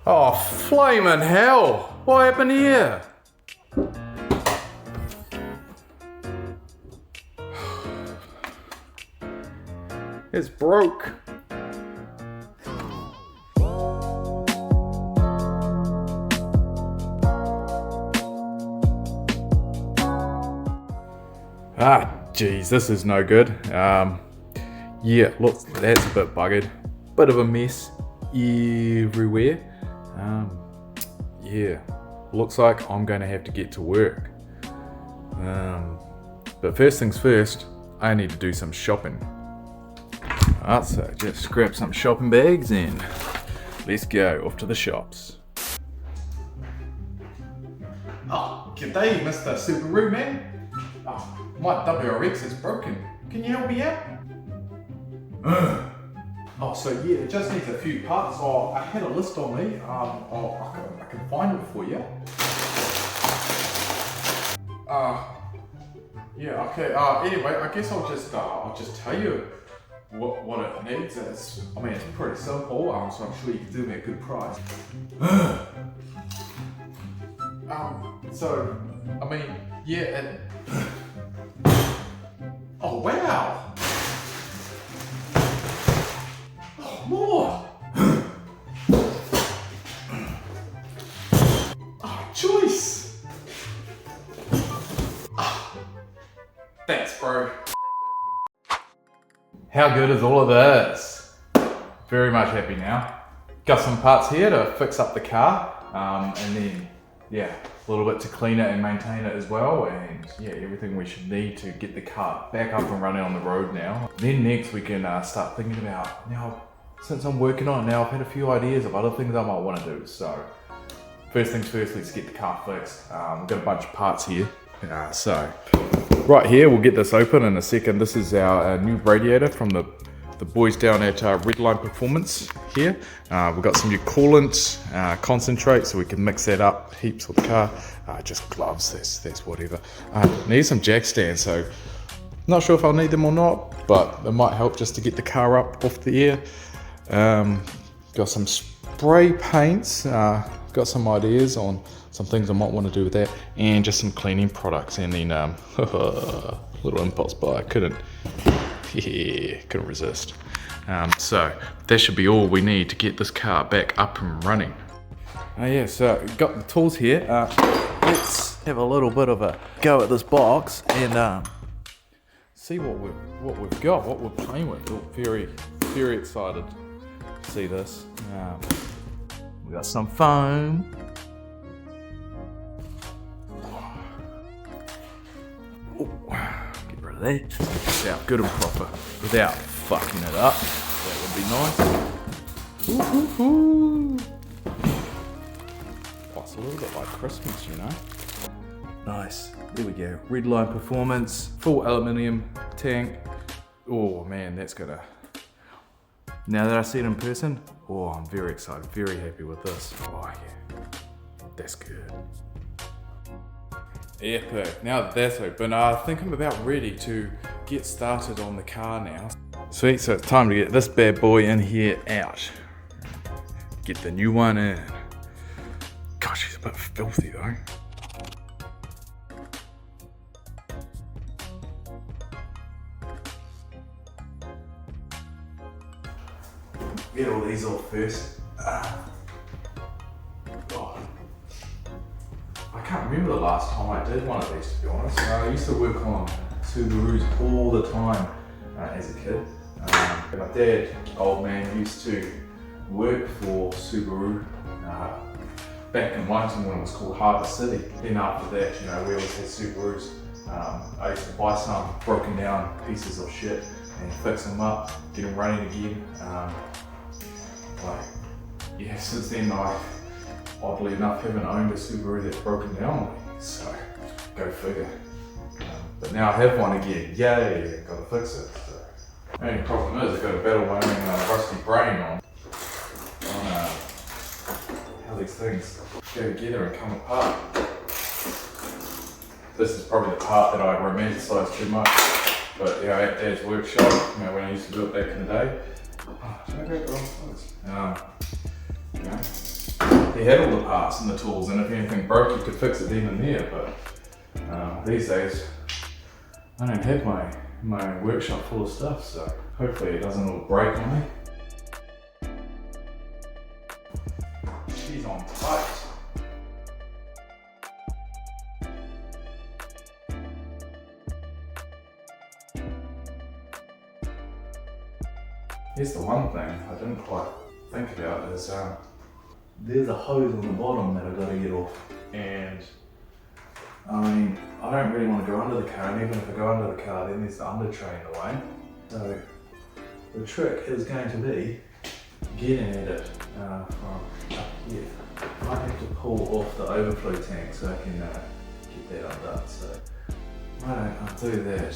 Oh, flaming hell! What happened here? It's broke. Ah, geez, this is no good. Yeah, look, that's a bit buggered. Bit of a mess everywhere. Yeah, looks like I'm going to have to get to work. But first things first, I need to do some shopping. Alright, so just grab some shopping bags and let's go off to the shops. Oh, g'day, Mr. Subaru man. Oh, my WRX is broken. Can you help me out? Oh, so yeah, it just needs a few parts. Oh, I had a list on me. I can find it for you. Yeah, okay. Anyway, I guess I'll just tell you what it needs. It's pretty simple. So I'm sure you can do me a good price. Oh wow. More! Oh, Joyce! Thanks, bro. How good is all of this? Very much happy now. Got some parts here to fix up the car, and then, yeah, a little bit to clean it and maintain it as well, and yeah, everything we should need to get the car back up and running on the road now. Then next we can start thinking about, now, since I'm working on it now, I've had a few ideas of other things I might want to do. So first things first, let's get the car fixed. We've got a bunch of parts here. So right here, we'll get this open in a second. This is our new radiator from the boys down at Redline Performance here. We've got some new coolant, concentrate, so we can mix that up heaps with the car. Just gloves, that's whatever. Need some jack stands, so not sure if I'll need them or not, but it might help just to get the car up off the air. Got some spray paints, got some ideas on some things I might want to do with that, and just some cleaning products, and then little impulse buy, couldn't resist. So that should be all we need to get this car back up and running. Yeah, so got the tools here. Let's have a little bit of a go at this box and see what we've got, what we're playing with. Oh, very excited to see this. We got some foam. Oh, get rid of that. Get this out good and proper without fucking it up. That would be nice. Ooh. Oh, it's a little bit like Christmas, you know. Nice. There we go. Redline Performance, full aluminium tank. Oh man, that's gonna. Now that I see it in person, oh, I'm very excited, very happy with this. Oh yeah, that's good. Epic. Now that that's open, I think I'm about ready to get started on the car now. Sweet, so it's time to get this bad boy in here out. Get the new one in. Gosh, she's a bit filthy though. Get all these off first. Oh. I can't remember the last time I did one of these, to be honest. I used to work on Subarus all the time as a kid. My dad, old man, used to work for Subaru back in Wellington when it was called Harbour City. Then after that, you know, we always had Subarus. I used to buy some broken down pieces of shit and fix them up, get them running again. Yeah, since then I, oddly enough, haven't owned a Subaru that's broken down on me, so go figure. But now I have one again, yay, gotta fix it. So. The only problem is I've got a battle wearing a rusty brain on how these things go together and come apart. This is probably the part that I romanticize too much, but you know, at Dad's workshop, you know, when I used to do it back in the day. Oh, should I go to the wrong place? You know, he had all the parts and the tools, and if anything broke, you could fix it then and there. But these days, I don't have my workshop full of stuff, so hopefully it doesn't all break on me. She's on tight. Here's the one thing I didn't quite think about is there's a hose on the bottom that I've got to get off, and I mean, I don't really want to go under the car, and even if I go under the car, then there's the under tray in the way. So the trick is going to be getting at it from up here. I might have to pull off the overflow tank so I can get that undone. So why don't I do that?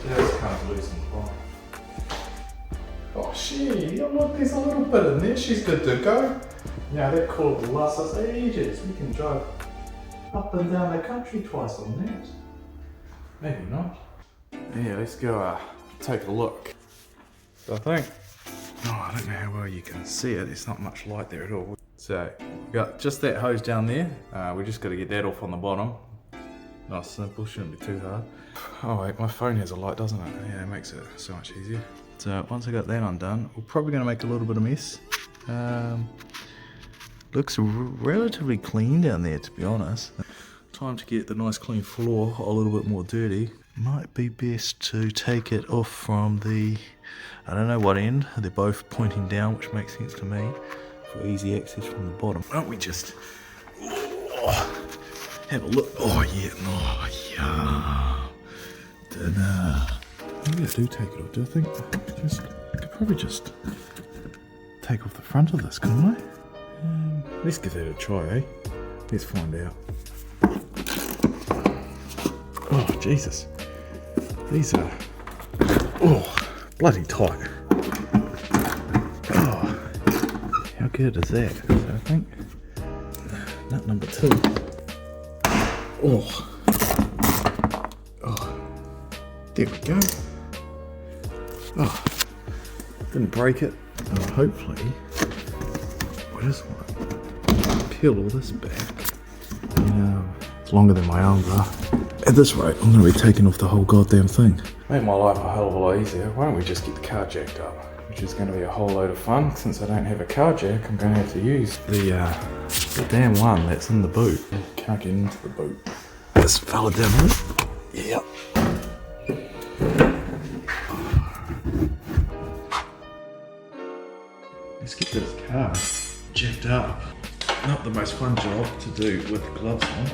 Just can't lose some time. Oh shit, look, there's a little bit in there, she's good to go. Yeah, that cord will last us ages. We can drive up and down the country twice on that. Maybe not. Yeah, let's go take a look. So I think, I don't know how well you can see it, there's not much light there at all. So, we've got just that hose down there. We just got to get that off on the bottom. Nice, simple, shouldn't be too hard. Oh wait, my phone has a light, doesn't it? Yeah, it makes it so much easier. So once I got that undone, we're probably going to make a little bit of mess. Looks relatively clean down there, to be honest. Time to get the nice clean floor a little bit more dirty. Might be best to take it off from the, I don't know what end. They're both pointing down, which makes sense to me, for easy access from the bottom. Why don't we just have a look? Oh yeah, maybe I do take it off. Do I think I could probably just take off the front of this, couldn't I? Let's give that a try, eh? Let's find out. Oh Jesus, these are bloody tight. Oh, how good is that? So I think nut number 2. Oh, there we go. Oh, didn't break it. Hopefully, I just want to peel all this back. It's longer than my arms are. At this rate, I'm going to be taking off the whole goddamn thing. Make my life a hell of a lot easier. Why don't we just get the car jacked up? Which is going to be a whole load of fun. Since I don't have a car jack, I'm going to have to use the damn one that's in the boot. Can't get into the boot. This fella down there. Yep. Let's get this car jacked up. Not the most fun job to do with gloves on.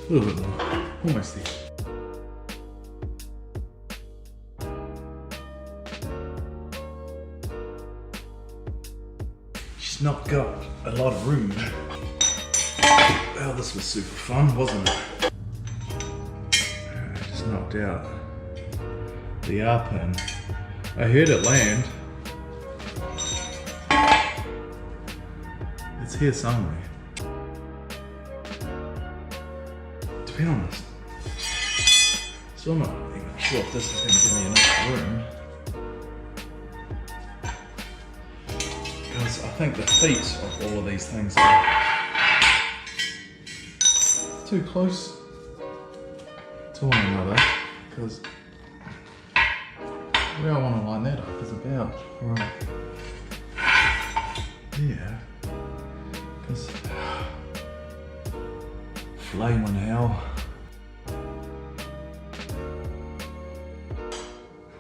A little bit more, almost there. She's not got a lot of room. Well, this was super fun, wasn't it? I just knocked out the R pin. I heard it land. It's here somewhere. To be honest, still not even sure if this is going to give me enough room. Because I think the feet of all of these things are too close to one another. Because where I want to line that up is about right there. Because flaming hell.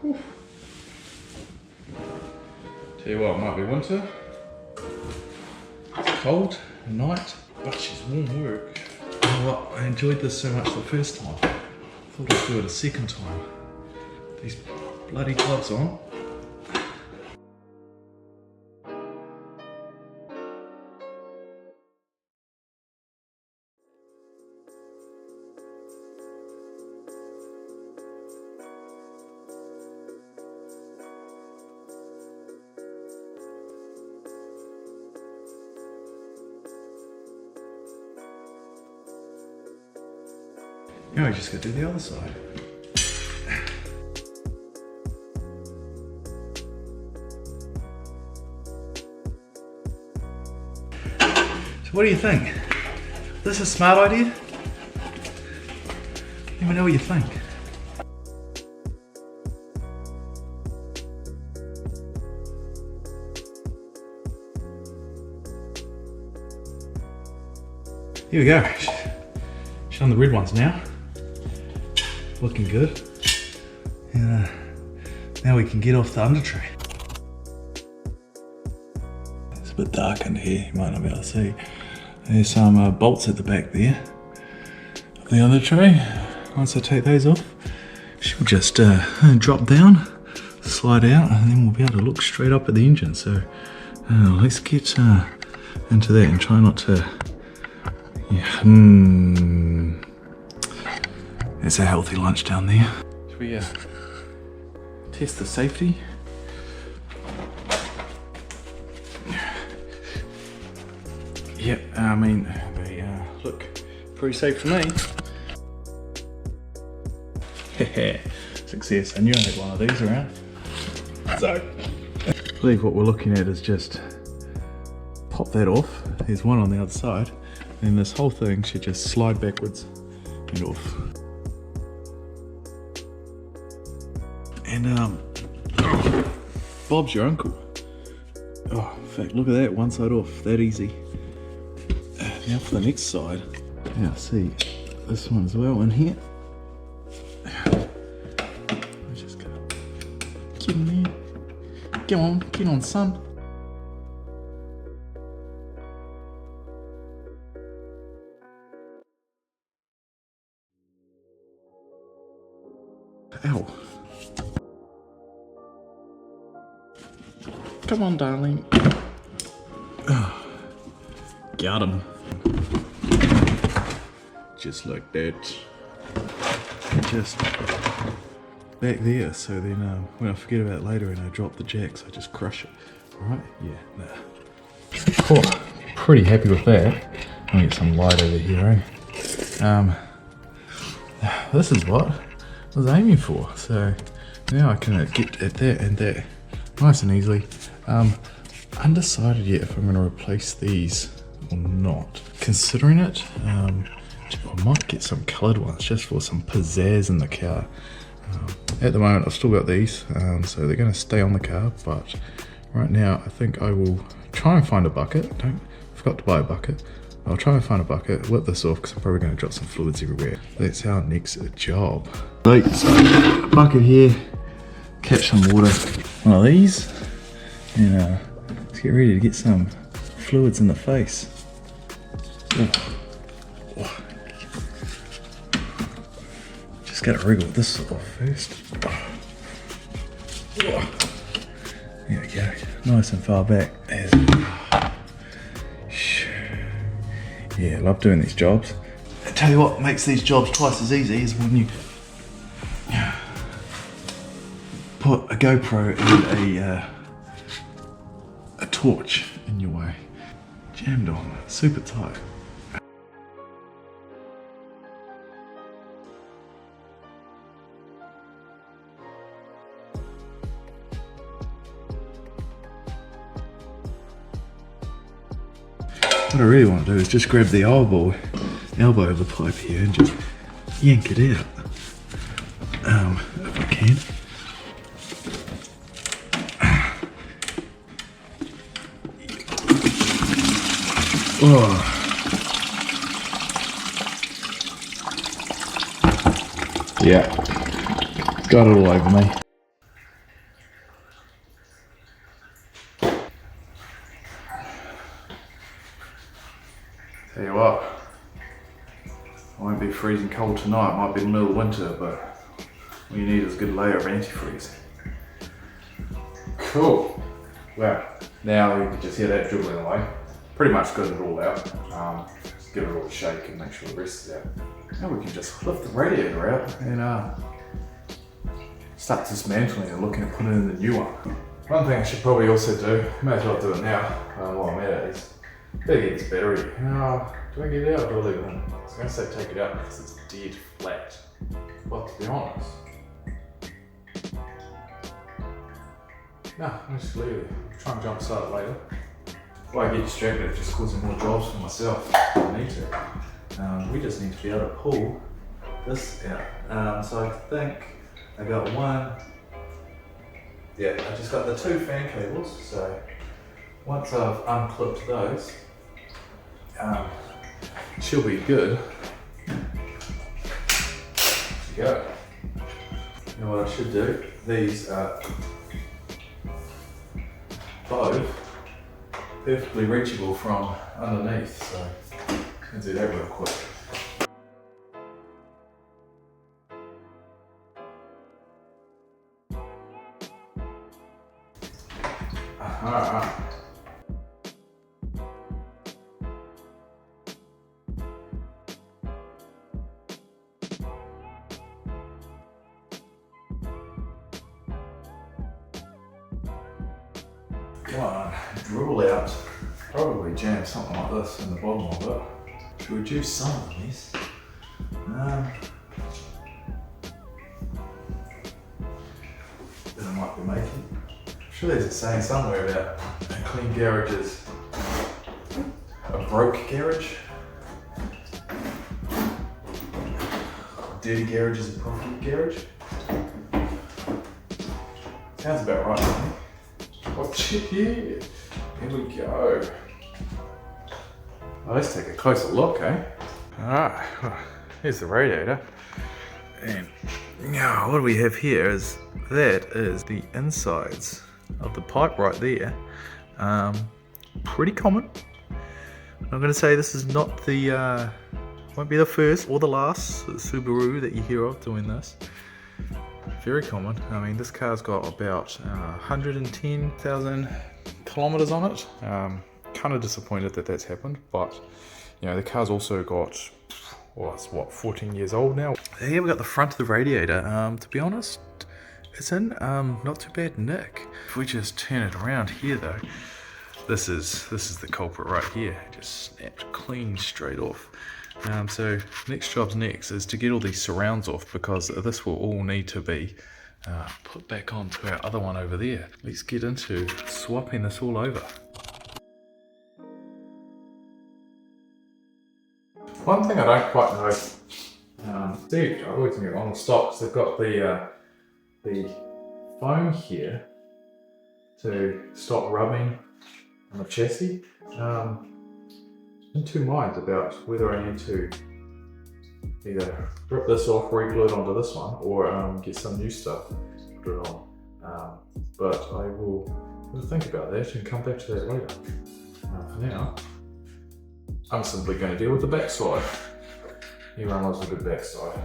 Whew. Tell you what, it might be winter. It's cold at night, but she's warm work. You know what? I enjoyed this so much the first time. I thought I'd do it a second time. These bloody gloves on. Now we just gotta do the other side. So what do you think? Is this a smart idea? Let me know what you think. Here we go. Showing the red ones now. Looking good. And now we can get off the under tray. It's a bit dark under here, you might not be able to see. There's some bolts at the back there of the under tray. Once I take those off, she'll just drop down, slide out, and then we'll be able to look straight up at the engine. So let's get into that and try not to. Yeah, it's a healthy lunch down there. Should we test the safety? Yep, I mean, they look pretty safe for me. Success, I knew I had one of these around. So, I believe what we're looking at is just pop that off. There's one on the other side. And this whole thing should just slide backwards and off. And Bob's your uncle. Oh, in fact, look at that, one side off, that easy. Now for the next side. Now see, this one as well in here. Let's just go. Get in there. Get on, son. Ow. Come on, darling. Oh, got him. Just like that. Just back there, so then when I forget about it later and I drop the jacks, I just crush it. Alright? Yeah, nah. Cool. Pretty happy with that. I'll get some light over here, eh? This is what I was aiming for, so now I can get at that and that nice and easily. Undecided yet if I'm going to replace these or not. Considering it, I might get some coloured ones just for some pizzazz in the car. At the moment I've still got these, so they're going to stay on the car, but right now I think I will try and find a bucket. Forgot to buy a bucket. I'll try and find a bucket, whip this off because I'm probably going to drop some fluids everywhere. That's our next job. Right, so a bucket here, catch some water, one of these, and let's get ready to get some fluids in the face. Oh. Just got to wriggle this off first. There we go, nice and far back. Yeah, I love doing these jobs. I tell you what makes these jobs twice as easy is when you put a GoPro and a torch in your way. Jammed on, super tight. What I really want to do is just grab the elbow of the pipe here and just yank it out, if I can. Oh. Yeah, got it all over me. Tell you what, I won't be freezing cold tonight. Might be the middle of winter, but what you need is a good layer of antifreeze. Cool. Well, now you can just hear that dribbling away. Pretty much got it all out. Just give it all a shake and make sure the rest is out. Now we can just lift the radiator out and start dismantling and looking at putting in the new one. One thing I should probably also do, may as well do it now while I'm at it, is better get this battery. Do I get it out or do I leave it in? I was going to say take it out because it's dead flat. But to be honest, no, I'll just leave it. Try and jump start it later. If I get distracted, it just causing more jobs for myself. I need to. We just need to be able to pull this out. So I think I got one. Yeah, I just got the 2 fan cables. So once I've unclipped those, she'll be good to go. And what I should do, these are both perfectly reachable from underneath, so I can do that real quick. Alright. Come on, dribble out. Probably jam something like this in the bottom of it to reduce some of the mess. That I might be making. I'm sure there's a saying somewhere about a clean garage is a broke garage. A dirty garage is a profitable garage. Sounds about right, I think. Watch it here. Here we go. Well, let's take a closer look, eh? Alright, here's the radiator. And now what we have here is that is the insides of the pipe right there. Pretty common. I'm going to say this is not the, won't be the first or the last Subaru that you hear of doing this. Very common. I mean, this car's got about 110,000 kilometers on it. Kind of disappointed that that's happened, but you know, the car's also got, well, it's what, 14 years old now. Here we got the front of the radiator. To be honest, it's in not too bad nick. If we just turn it around here though, this is the culprit right here. Just snapped clean straight off. So next is to get all these surrounds off, because this will all need to be put back onto our other one over there. Let's get into swapping this all over. One thing I don't quite know, Steve, I always knew on the stocks they've got the foam here to stop rubbing on the chassis. In two minds about whether I need to either rip this off, re-glue it onto this one, or get some new stuff to put it on. But I will have to think about that and come back to that later. For now, I'm simply going to deal with the backside. Everyone loves a good backside.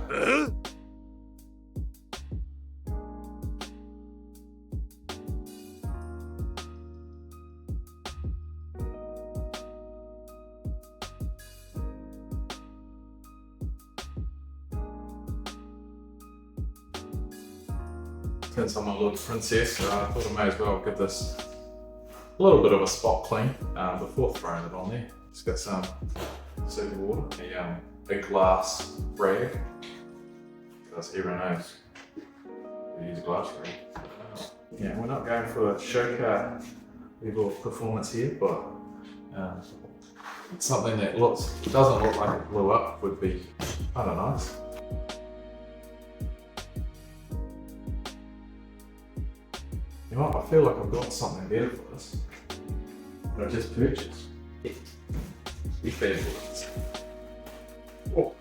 Since I'm a little princess, I thought I may as well give this a little bit of a spot clean before throwing it on there. Just got some soda water, a glass rag, because everyone knows we use a glass rag. Yeah, we're not going for a show car level of performance here, but something that doesn't look like it blew up would be kind of nice. You know what, I feel like I've got something better for this that I just purchased. Big bad bullets. Oh.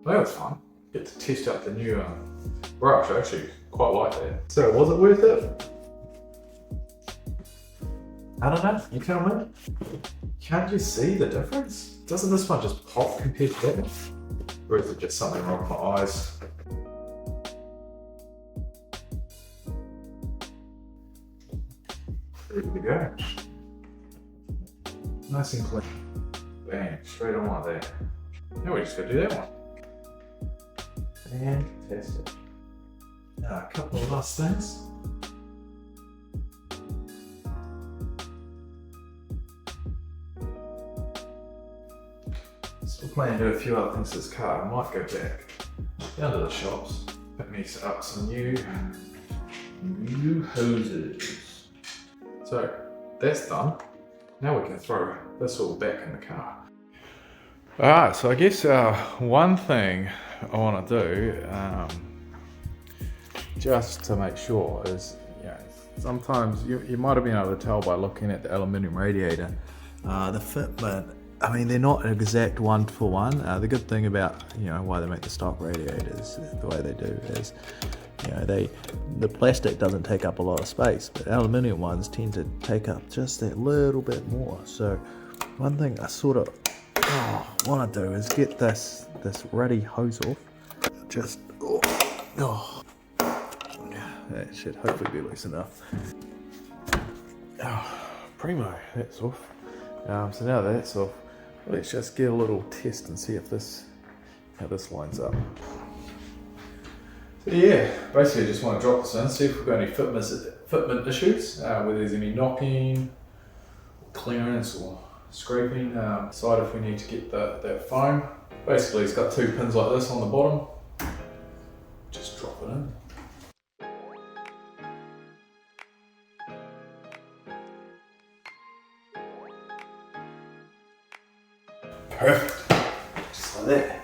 Well, that's fun. Get to test out the new brush. I actually quite like that. So, was it worth it? I don't know. You tell me. Can't you see the difference? Doesn't this one just pop compared to that? Or is it just something wrong with my eyes? Ready to go. Nice and clean. Bang, straight on like that. Now we just gotta do that one. Fantastic. Now, a couple of last things. Still planning to do a few other things to this car. I might go back down to the shops, pick me up some new hoses. So that's done. Now we can throw this all back in the car. Alright, so I guess one thing I want to do, just to make sure, is sometimes you might have been able to tell by looking at the aluminium radiator, the fitment. I mean, they're not an exact one-for-one. The good thing about why they make the stock radiators the way they do is, the plastic doesn't take up a lot of space, but aluminium ones tend to take up just that little bit more. So one thing I sort of want to do is get this ruddy hose off. Just that should hopefully be loose enough. Primo, that's off. So now that's off, let's just get a little test and see if how this lines up. So yeah, basically I just want to drop this in, see if we've got any fitment issues, whether there's any knocking, clearance or scraping, decide if we need to get that foam. Basically it's got two pins like this on the bottom, just drop it in. Perfect, just like that.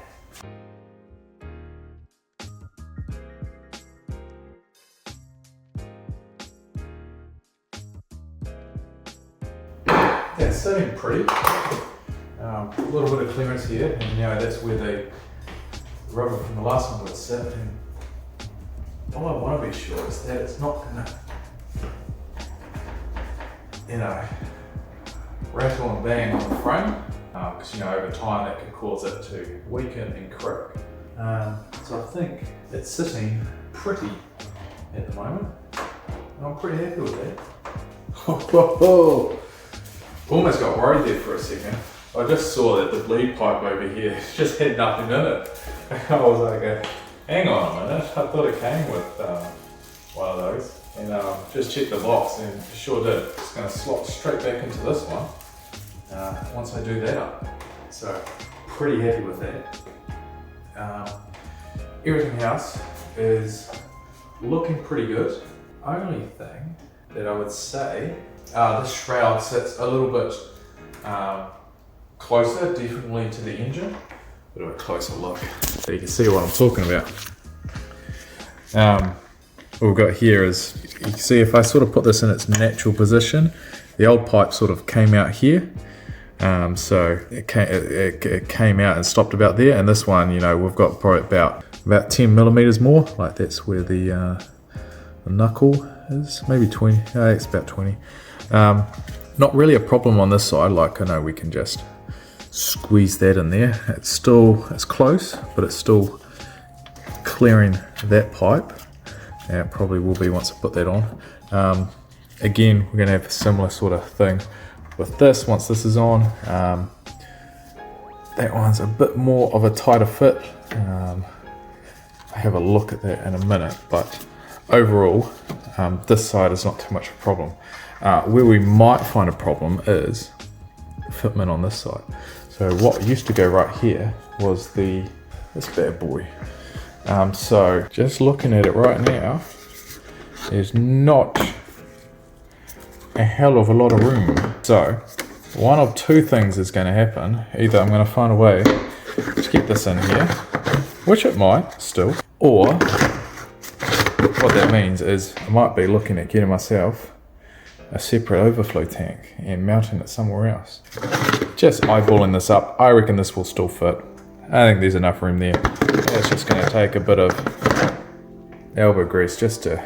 Yeah, it's sitting pretty. A little bit of clearance here, and that's where the rubber from the last one would sit. And all I want to be sure is that it's not going to, rattle and bang on the frame, because over time that can cause it to weaken and crack. So I think it's sitting pretty at the moment, and I'm pretty happy with that. Almost got worried there for a second. I just saw that the bleed pipe over here just had nothing in it. I was like, hang on a minute, I thought it came with one of those. And just checked the box and it sure did. It's going to slot straight back into this one once I do that up. So pretty happy with that. Everything else is looking pretty good. Only thing that I would say, this shroud sits a little bit closer, definitely to the engine. Bit of a closer look, so you can see what I'm talking about. What we've got here is, you can see if I sort of put this in its natural position, the old pipe sort of came out here. So it came out and stopped about there, and this one, we've got probably about 10 millimeters more. Like that's where the knuckle is, maybe 20. It's about 20. Not really a problem on this side. Like I know we can just squeeze that in there. It's close, but it's still clearing that pipe. And it probably will be once I put that on. Again, we're going to have a similar sort of thing with this once this is on. That one's a bit more of a tighter fit. I'll have a look at that in a minute, but overall this side is not too much of a problem. Where we might find a problem is fitment on this side. So what used to go right here was this bad boy. So just looking at it right now, there's not a hell of a lot of room. So one of two things is going to happen. Either I'm going to find a way to get this in here, which it might still, or what that means is I might be looking at getting myself a separate overflow tank and mounting it somewhere else. Just eyeballing this up, I reckon this will still fit. I think there's enough room there. It's just going to take a bit of elbow grease just to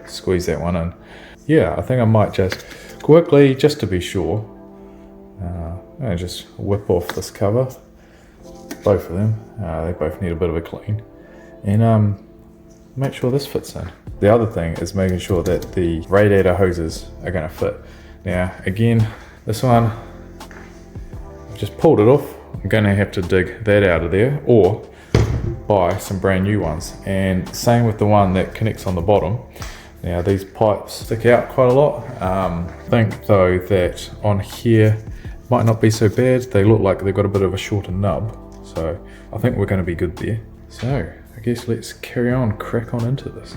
squeeze that one in. Yeah, I think I might just quickly, just to be sure, and just whip off this cover, both of them. They both need a bit of a clean, and make sure this fits in. The other thing is making sure that the radiator hoses are going to fit. Now again, this one, I've just pulled it off. I'm going to have to dig that out of there, or buy some brand new ones. And same with the one that connects on the bottom. Now these pipes stick out quite a lot. I think though that on here might not be so bad. They look like they've got a bit of a shorter nub. So I think we're going to be good there. So I guess let's carry on, crack on into this.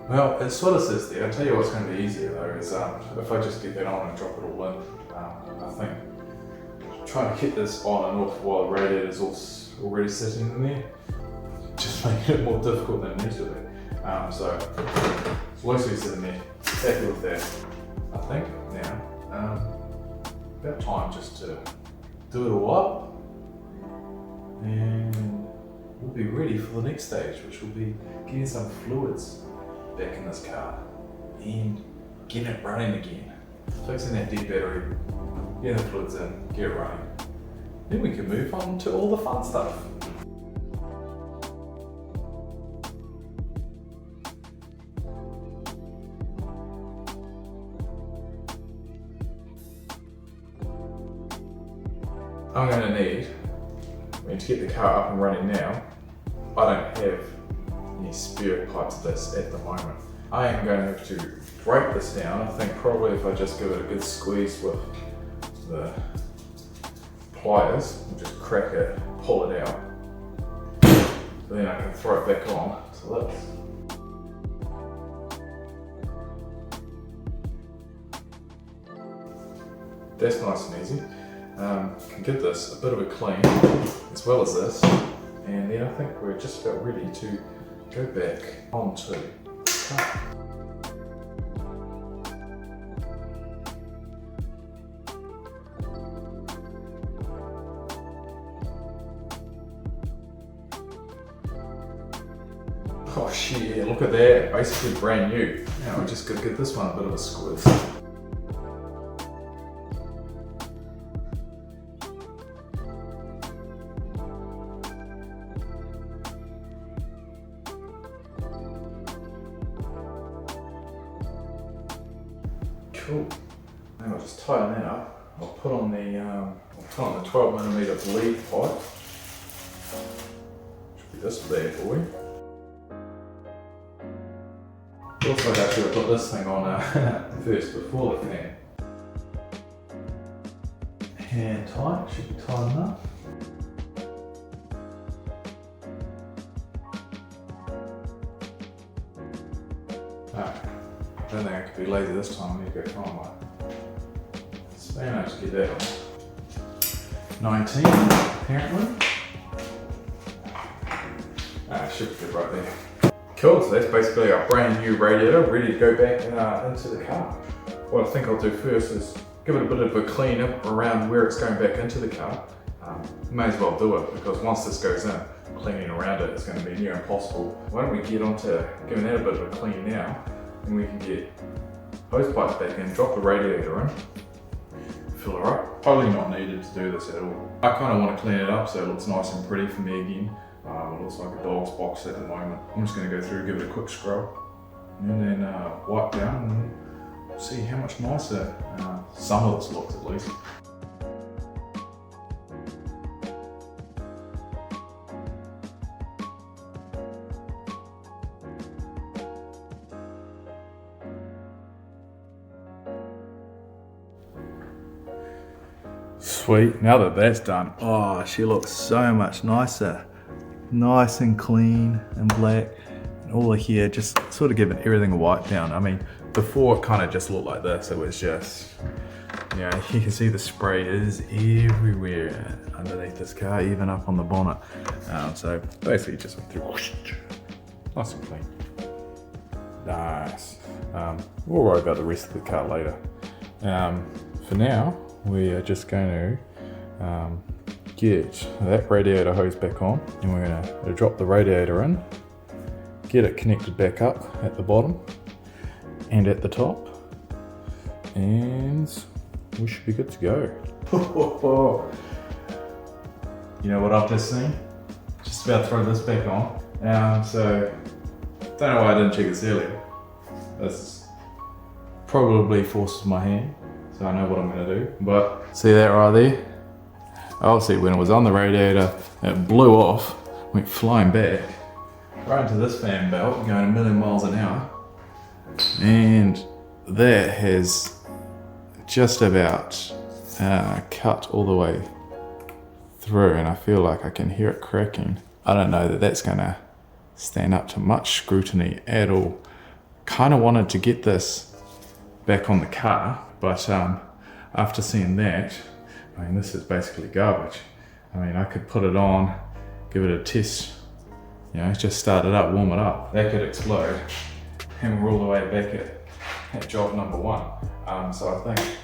Well, it sort of says there. I'll tell you what's going to be easier though is if I just get that on and drop it all in. I think trying to keep this on and off while the radiator is already sitting in there just making it more difficult than it needs to be. So Lucy's in there, happy with that. I think now about time just to do it all up, and we'll be ready for the next stage, which will be getting some fluids back in this car and getting it running again. Fixing that dead battery, getting the fluids in, get it running. Then we can move on to all the fun stuff. I'm going to need, to get the car up and running now, I don't have any spare pipes of this at the moment. I am going to have to break this down. I think probably if I just give it a good squeeze with the pliers, and just crack it, pull it out, then I can throw it back on to this. That's nice and easy. Can give this a bit of a clean as well as this, and then I think we're just about ready to go back onto the car. Oh shit, look at that, basically brand new. Now we just gotta give this one a bit of a squiz. Cool. Now I'll just tighten that up. I'll put on the 12mm bleed pipe. Should be this bad boy. Also actually I put this thing on first before the fan. Hand tight, should be tight enough. I don't think I could be lazy this time. I need to go find my spanner to get that on. 19 apparently. Should be good right there. Cool, so that's basically our brand new radiator ready to go back into the car. What I think I'll do first is give it a bit of a clean up around where it's going back into the car. May as well do it because once this goes in, cleaning around it is going to be near impossible. Why don't we get on to giving that a bit of a clean now, and we can get hose pipes back in, drop the radiator in, fill her up. Totally not needed to do this at all. I kind of want to clean it up so it looks nice and pretty for me again. It looks like a dog's box at the moment. I'm just going to go through, give it a quick scrub, and then wipe down and see how much nicer some of this looks at least. Sweet, now that that's done, oh, she looks so much nicer. Nice and clean and black. And all of here, just sort of giving everything a wipe down. I mean, before it kind of just looked like this. It was just, you can see the spray is everywhere underneath this car, even up on the bonnet. So basically just went through, whoosh, nice and clean. Nice. We'll worry about the rest of the car later. For now, we are just going to get that radiator hose back on, and we're going to drop the radiator in, get it connected back up at the bottom and at the top, and we should be good to go. You know what I've just seen? just about to throw this back on. So, don't know why I didn't check this earlier. This probably forces my hand, so I know what I'm gonna do. But see that right there? Obviously when it was on the radiator, it blew off, went flying back, right into this fan belt, going a million miles an hour. And that has just about cut all the way through, and I feel like I can hear it cracking. I don't know that that's gonna stand up to much scrutiny at all. Kind of wanted to get this back on the car, but after seeing that, I mean, this is basically garbage. I mean, I could put it on, give it a test, you know, just start it up, warm it up. That could explode, and we're all the way back at job number 1. So I think,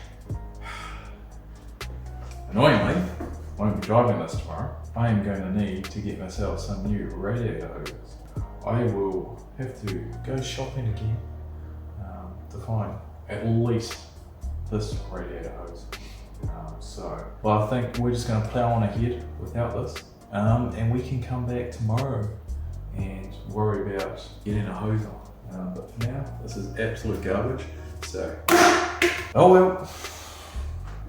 annoyingly, I won't be driving this tomorrow. I am going to need to get myself some new radiator hoses. I will have to go shopping again to find at least this radiator hose. Well, I think we're just going to plow on ahead without this, and we can come back tomorrow and worry about getting a hose on. But for now, this is absolute garbage. So, oh well,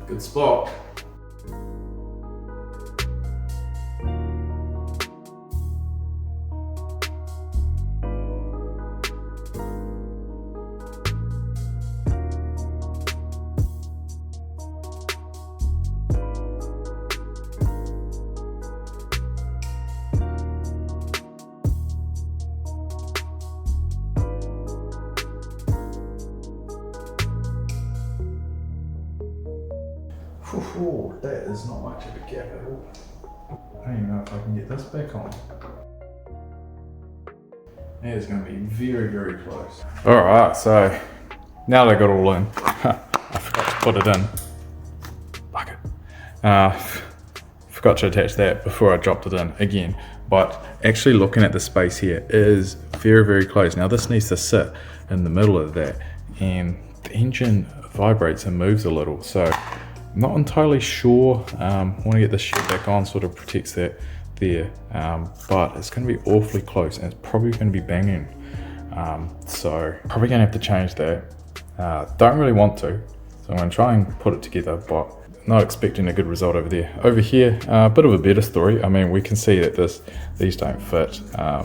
good spot. Whew, that is not much of a gap at all. I don't even know if I can get this back on. That is going to be very, very close. Alright, so now that I got it all in, I forgot to put it in. Bucket. Forgot to attach that before I dropped it in again. But actually looking at the space here is very, very close. Now this needs to sit in the middle of that, and the engine vibrates and moves a little. So I'm not entirely sure. I want to get this shit back on, sort of protects that there, but it's going to be awfully close, and it's probably going to be banging. So probably going to have to change that. Don't really want to, so I'm going to try and put it together, but not expecting a good result over there. Over here, a bit of a better story. I mean, we can see that these don't fit. They're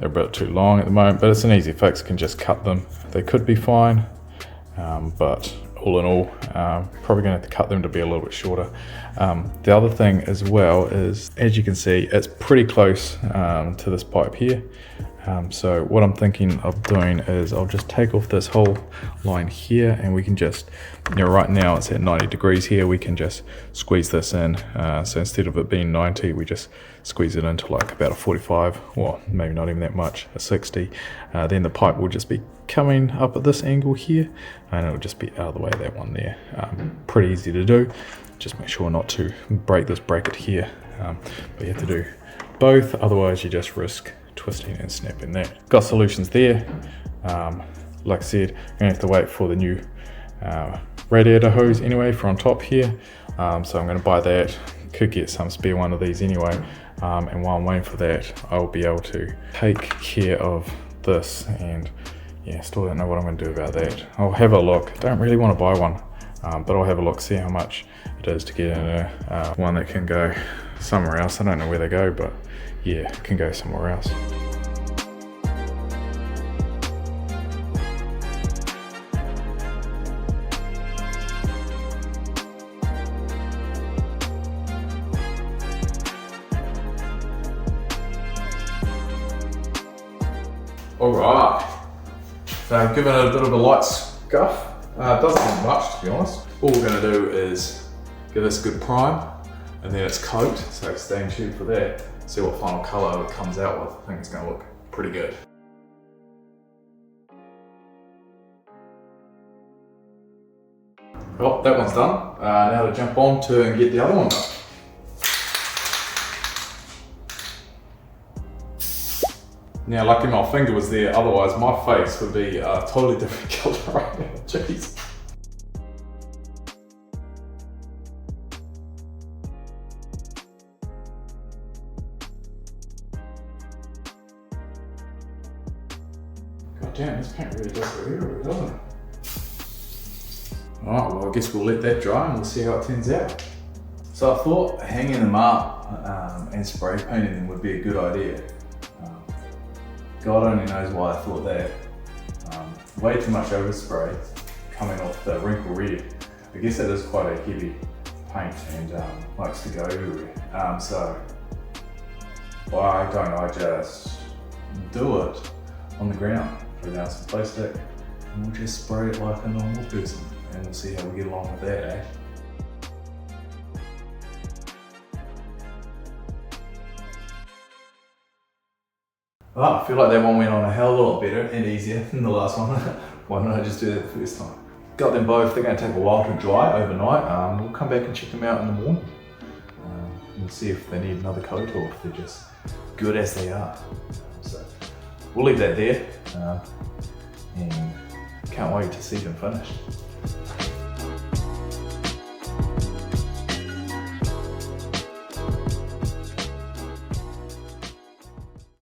a bit too long at the moment, but it's an easy fix. Can just cut them. They could be fine, but all in all, probably going to have to cut them to be a little bit shorter. The other thing as well is, as you can see, it's pretty close to this pipe here. So what I'm thinking of doing is I'll just take off this whole line here, and we can just, you know, right now it's at 90 degrees here, we can just squeeze this in. So instead of it being 90, we just squeeze it into like about a 45, or maybe not even that much, a 60. Then the pipe will just be coming up at this angle here, and it'll just be out of the way of that one there. Pretty easy to do. Just make sure not to break this bracket here. But you have to do both, otherwise you just risk twisting and snapping that. Got solutions there. Like I said, I'm gonna have to wait for the new radiator hose anyway for on top here. So I'm gonna buy that. Could get some spare one of these anyway. And while I'm waiting for that, I'll be able to take care of this, and yeah, still don't know what I'm gonna do about that. I'll have a look. Don't really want to buy one, but I'll have a look, see how much it is to get in a one that can go somewhere else. I don't know where they go, but yeah, it can go somewhere else. Alright, so give it a bit of a light scuff. It doesn't need much, to be honest. All we're going to do is give this a good prime, and then it's coat, so stay tuned for that. See what final colour it comes out with. I think it's going to look pretty good. Well, that one's done. Now to jump on to and get the other one done. Now, lucky my finger was there, otherwise my face would be a totally different colour right now. Jeez. damn, this paint really does go everywhere, doesn't it? Alright, well I guess we'll let that dry and we'll see how it turns out. So I thought hanging them up and spray painting them would be a good idea. God only knows why I thought that. Way too much overspray coming off the wrinkle red. I guess it is quite a heavy paint and likes to go everywhere. So why don't I just do it on the ground, put down some plastic, and we'll just spray it like a normal person, and we'll see how we get along with that, eh? Oh, I feel like that one went on a hell of a lot better and easier than the last one. Why didn't I just do that the first time? Got them both, they're going to take a while to dry overnight. We'll come back and check them out in the morning and see if they need another coat or if they're just good as they are. So we'll leave that there and can't wait to see them finished.